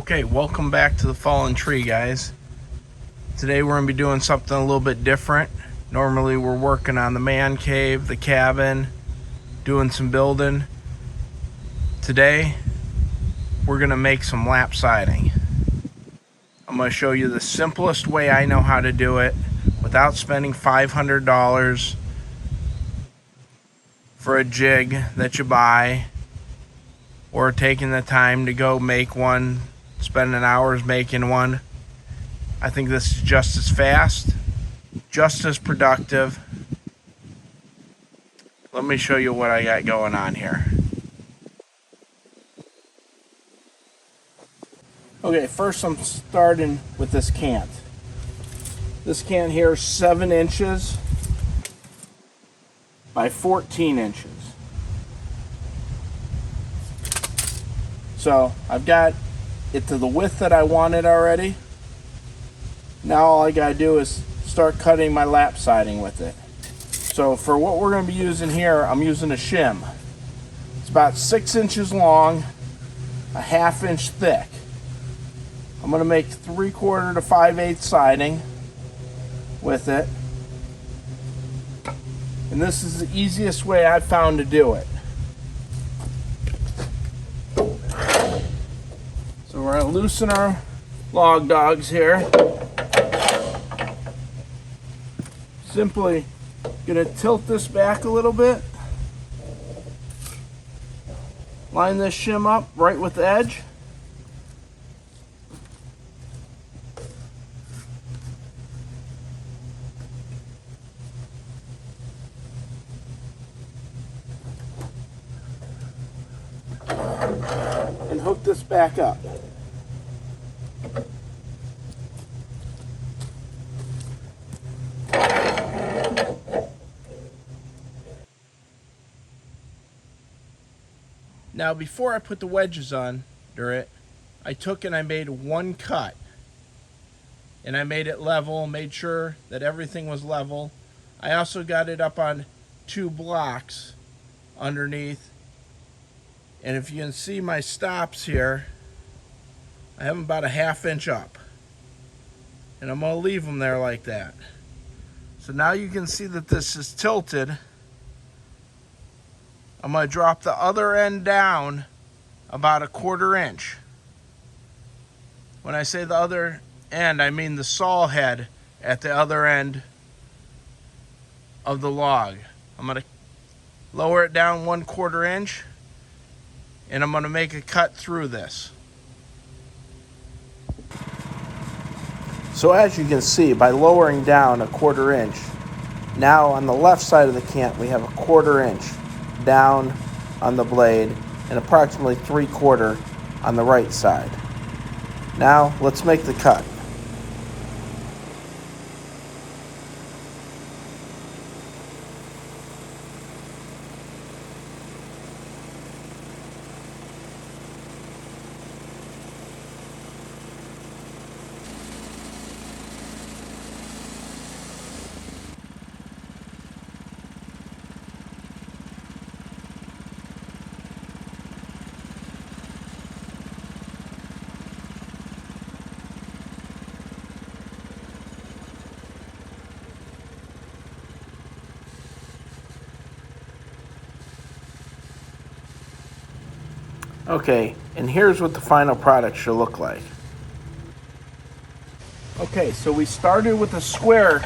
Okay, welcome back to the fallen tree, guys. Today we're going to be doing something a little bit different. Normally we're working on the man cave, the cabin, doing some building. Today we're going to make some lap siding. I'm going to show you the simplest way I know how to do it without spending $500 for a jig that you buy, or taking the time to go make one, spending hours making one. I think this is just as fast, just as productive. Let me show you what I got going on here. Okay, first I'm starting with this cant. This cant here is 7 inches by 14 inches. So I've got it to the width that I wanted already. Now all I gotta do is start cutting my lap siding with it. So for what we're gonna be using here, I'm using a shim. It's about 6 inches long, a 1/2 inch thick. I'm gonna make 3/4 to 5/8 siding with it. And this is the easiest way I've found to do it. So we're gonna loosen our log dogs here. Simply gonna tilt this back a little bit. Line this shim up right with the edge. And hook this back up. Now before I put the wedges under it, I took and I made one cut. And I made it level, made sure that everything was level. I also got it up on 2 blocks underneath. And if you can see my stops here, I have them about a 1/2 inch up. And I'm gonna leave them there like that. So now you can see that this is tilted. I'm gonna drop the other end down about a 1/4 inch. When I say the other end, I mean the saw head at the other end of the log. I'm gonna lower it down 1/4 inch, and I'm gonna make a cut through this. So as you can see, by lowering down a 1/4 inch, now on the left side of the cant we have a 1/4 inch down on the blade and approximately 3/4 on the right side. Now let's make the cut. Okay, and here's what the final product should look like. Okay, so we started with a square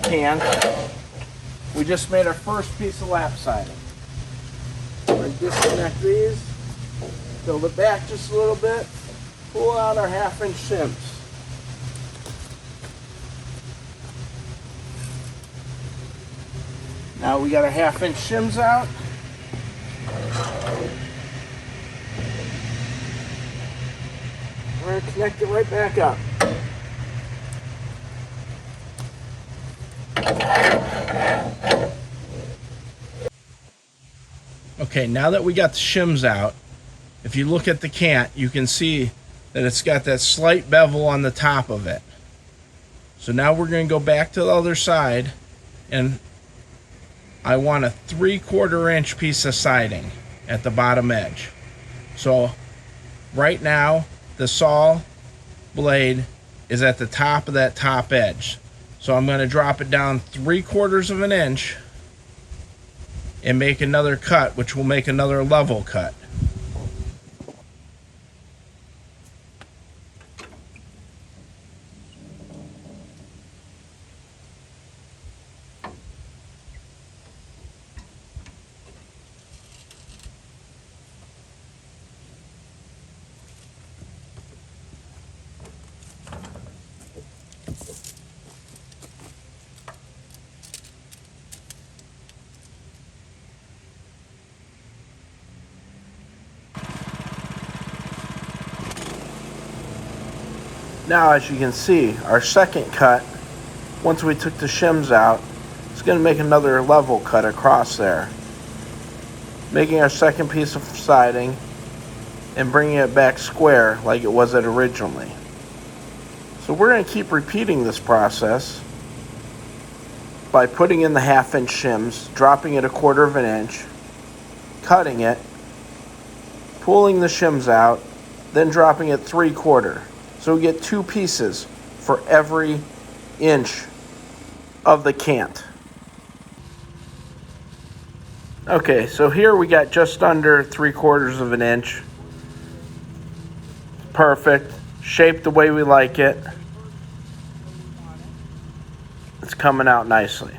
can. We just made our first piece of lap siding. We're going to disconnect these, build it back just a little bit, pull out our 1/2 inch shims. Now we got our 1/2 inch shims out. We're going to connect it right back up. Okay, now that we got the shims out, if you look at the cant, you can see that it's got that slight bevel on the top of it. So now we're going to go back to the other side, and I want a 3/4 inch piece of siding at the bottom edge. So right now the saw blade is at the top of that top edge. So I'm going to drop it down 3/4 of an inch and make another cut, which will make another level cut. Now, as you can see, our second cut, once we took the shims out, it's going to make another level cut across there, making our second piece of siding and bringing it back square like it was originally. So we're going to keep repeating this process by putting in the 1/2 inch shims, dropping it 1/4 of an inch, cutting it, pulling the shims out, then dropping it 3/4. So we get 2 pieces for every inch of the cant. Okay, so here we got just under 3/4 of an inch. Perfect. Shaped the way we like it. It's coming out nicely.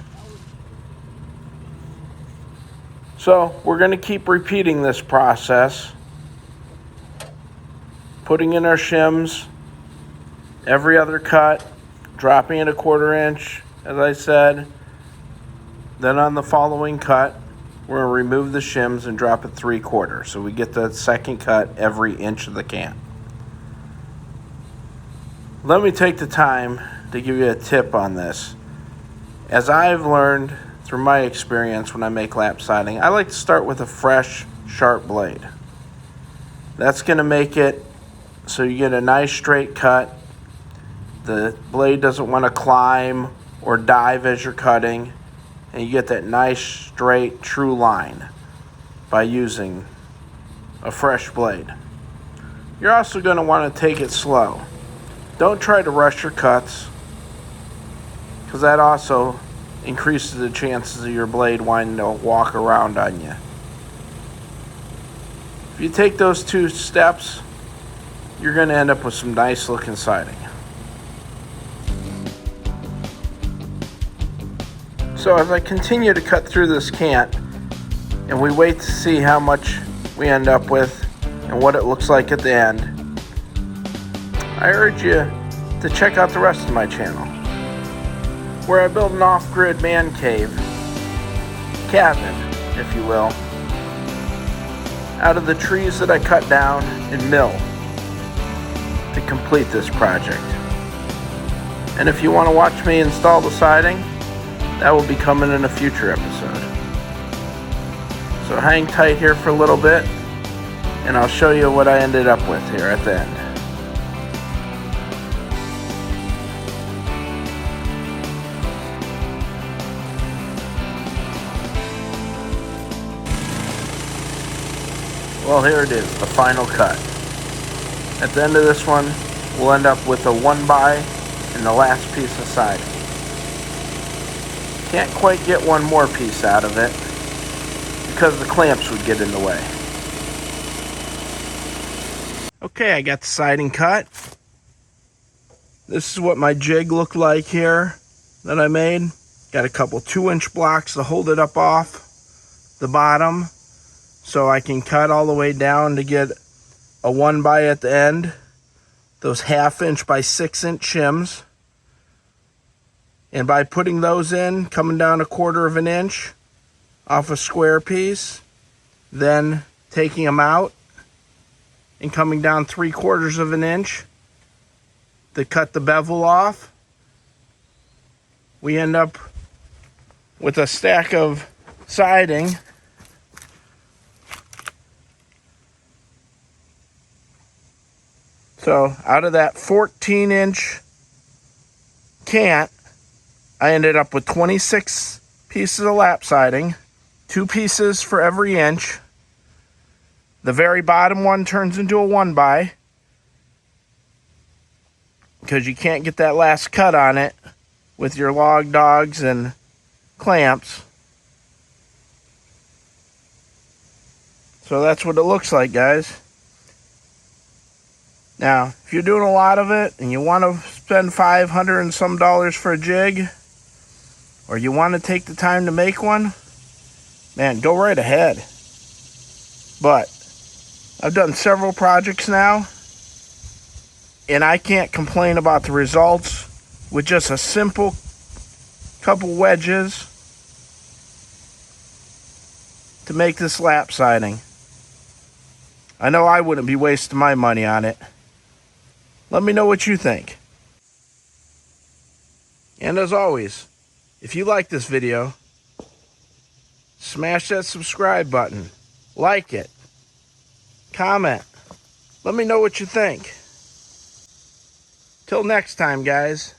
So we're going to keep repeating this process. Putting in our shims, every other cut, dropping it 1/4 inch, as I said. Then on the following cut, we're going to remove the shims and drop it 3/4. So we get the second cut every inch of the cant. Let me take the time to give you a tip on this. As I've learned through my experience when I make lap siding, I like to start with a fresh, sharp blade. That's going to make it so you get a nice straight cut. The blade doesn't want to climb or dive as you're cutting, and you get that nice, straight, true line by using a fresh blade. You're also going to want to take it slow. Don't try to rush your cuts, because that also increases the chances of your blade wanting to walk around on you. If you take those 2 steps, you're going to end up with some nice looking siding. So as I continue to cut through this cant, and we wait to see how much we end up with and what it looks like at the end, I urge you to check out the rest of my channel, where I build an off-grid man cave, cabin, if you will, out of the trees that I cut down and mill to complete this project. And if you want to watch me install the siding, that will be coming in a future episode. So hang tight here for a little bit, and I'll show you what I ended up with here at the end. Well, here it is, the final cut. At the end of this one, we'll end up with a 1x and the last piece of siding. Can't quite get one more piece out of it because the clamps would get in the way. Okay, I got the siding cut. This is what my jig looked like here that I made. Got a couple 2-inch blocks to hold it up off the bottom, so I can cut all the way down to get a 1x at the end. Those 1/2 inch by 6 inch shims. And by putting those in, coming down 1/4 of an inch off a square piece, then taking them out and coming down 3/4 of an inch to cut the bevel off, we end up with a stack of siding So out of that 14-inch cant, I ended up with 26 pieces of lap siding, 2 pieces for every inch. The very bottom one turns into a 1x, because you can't get that last cut on it with your log dogs and clamps. So that's what it looks like, guys. Now, if you're doing a lot of it and you want to spend $500 and some for a jig, or you want to take the time to make one, man, go right ahead. But I've done several projects now, and I can't complain about the results with just a simple couple wedges to make this lap siding. I know I wouldn't be wasting my money on it. Let me know what you think. And as always, if you like this video, smash that subscribe button, like it, comment, let me know what you think. Till next time, guys.